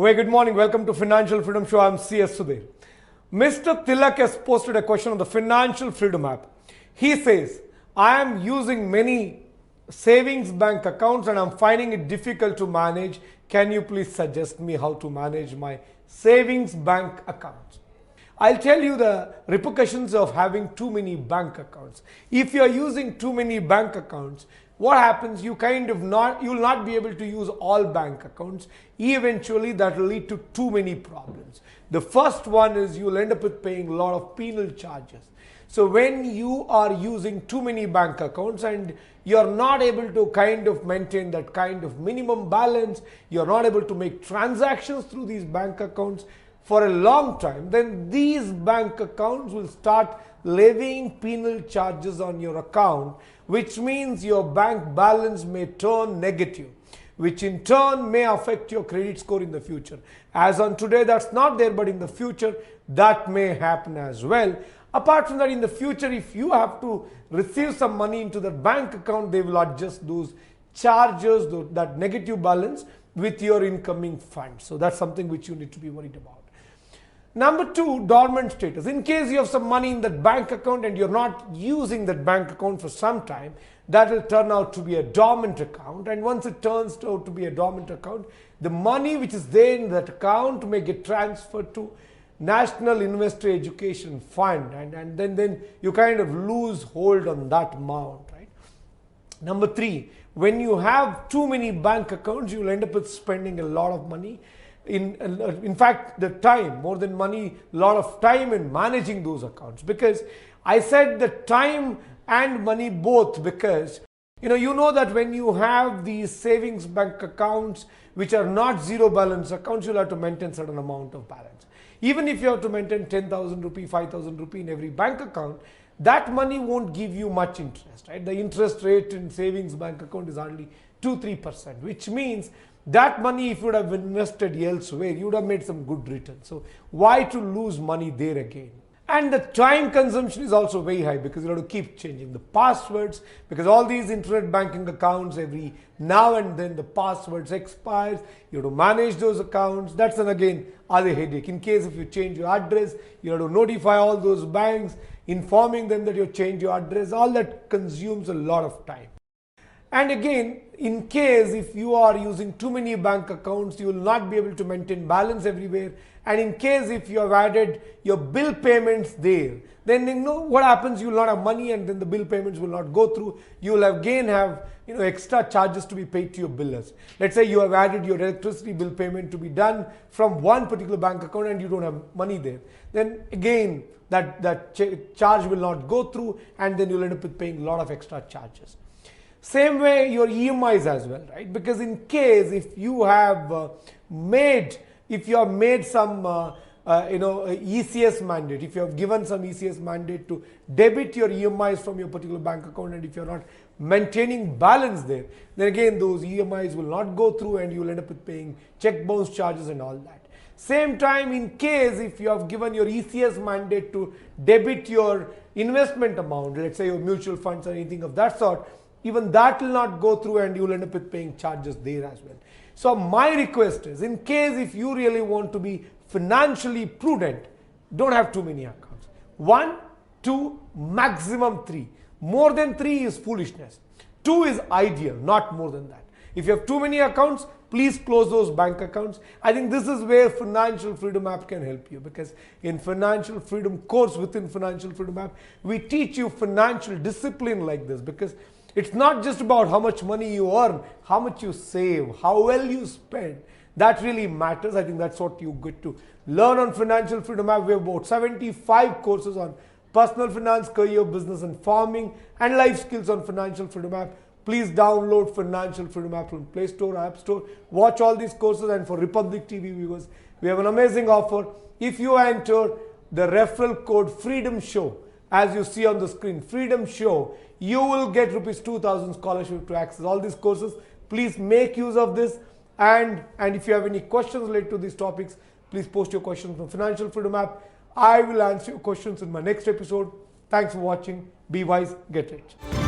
Very good morning. Welcome to Financial Freedom Show. I'm CS Sudheer. Mr. Tilak has posted a question on the Financial Freedom app. He says, I am using many savings bank accounts and I'm finding it difficult to manage. Can you please suggest me how to manage my savings bank accounts? I'll tell you the repercussions of having too many bank accounts. If you're using too many bank accounts, what happens? You'll not be able to use all bank accounts. Eventually, that will lead to too many problems. The first one is you'll end up with paying a lot of penal charges. So when you are using too many bank accounts and you're not able to maintain that kind of minimum balance, you're not able to make transactions through these bank accounts for a long time, then these bank accounts will start levying penal charges on your account, which means your bank balance may turn negative, which in turn may affect your credit score in the future. As on today, that's not there, but in the future, that may happen as well. Apart from that, in the future, if you have to receive some money into the bank account, they will adjust those charges, that negative balance with your incoming funds. So that's something which you need to be worried about. Number two, dormant status. In case you have some money in that bank account and you're not using that bank account for some time, that will turn out to be a dormant account. And once it turns out to be a dormant account, the money which is there in that account may get transferred to National Investor Education Fund, and then you kind of lose hold on that amount, right? Number three, when you have too many bank accounts, you will end up with spending a lot of money. In fact, the time, more than money, a lot of time in managing those accounts. Because I said the time and money both, because you know that when you have these savings bank accounts which are not zero balance accounts, you'll have to maintain certain amount of balance. Even if you have to maintain 10,000 rupee, 5,000 rupee in every bank account, that money won't give you much interest, right? The interest rate in savings bank account is hardly 2-3%, which means that money, if you would have invested elsewhere, you would have made some good return. So why to lose money there again? And the time consumption is also very high because you have to keep changing the passwords, because all these internet banking accounts, every now and then the passwords expires. You have to manage those accounts. That's again other headache. In case if you change your address, you have to notify all those banks, informing them that you changed your address. All that consumes a lot of time. And again, in case if you are using too many bank accounts, you will not be able to maintain balance everywhere. And in case if you have added your bill payments there, then you know what happens, you will not have money and then the bill payments will not go through. You will again have extra charges to be paid to your billers. Let's say you have added your electricity bill payment to be done from one particular bank account and you don't have money there. Then again, that charge will not go through and then you'll end up with paying a lot of extra charges. Same way your EMIs as well, right? Because in case if you have made some ECS mandate, if you have given some ECS mandate to debit your EMIs from your particular bank account, and if you're not maintaining balance there, then again those EMIs will not go through and you will end up with paying check bounce charges and all that. Same time, in case if you have given your ECS mandate to debit your investment amount, let's say your mutual funds or anything of that sort, even that will not go through and you will end up with paying charges there as well. So my request is, in case if you really want to be financially prudent, don't have too many accounts. 1, 2, maximum 3. More than 3 is foolishness. 2 is ideal, not more than that. If you have too many accounts, please close those bank accounts. I think this is where Financial Freedom app can help you, because in Financial Freedom course within Financial Freedom app, we teach you financial discipline like this, because it's not just about how much money you earn, how much you save, how well you spend. That really matters. I think that's what you get to learn on Financial Freedom app. We have about 75 courses on personal finance, career, business and farming, and life skills on Financial Freedom app. Please download Financial Freedom app from Play Store or App Store. Watch all these courses, and for Republic TV viewers, we have an amazing offer. If you enter the referral code Freedom Show, as you see on the screen, Freedom Show, you will get rupees 2,000 scholarship to access all these courses. Please make use of this. And if you have any questions related to these topics, please post your questions from Financial Freedom app. I will answer your questions in my next episode. Thanks for watching. Be wise, get rich.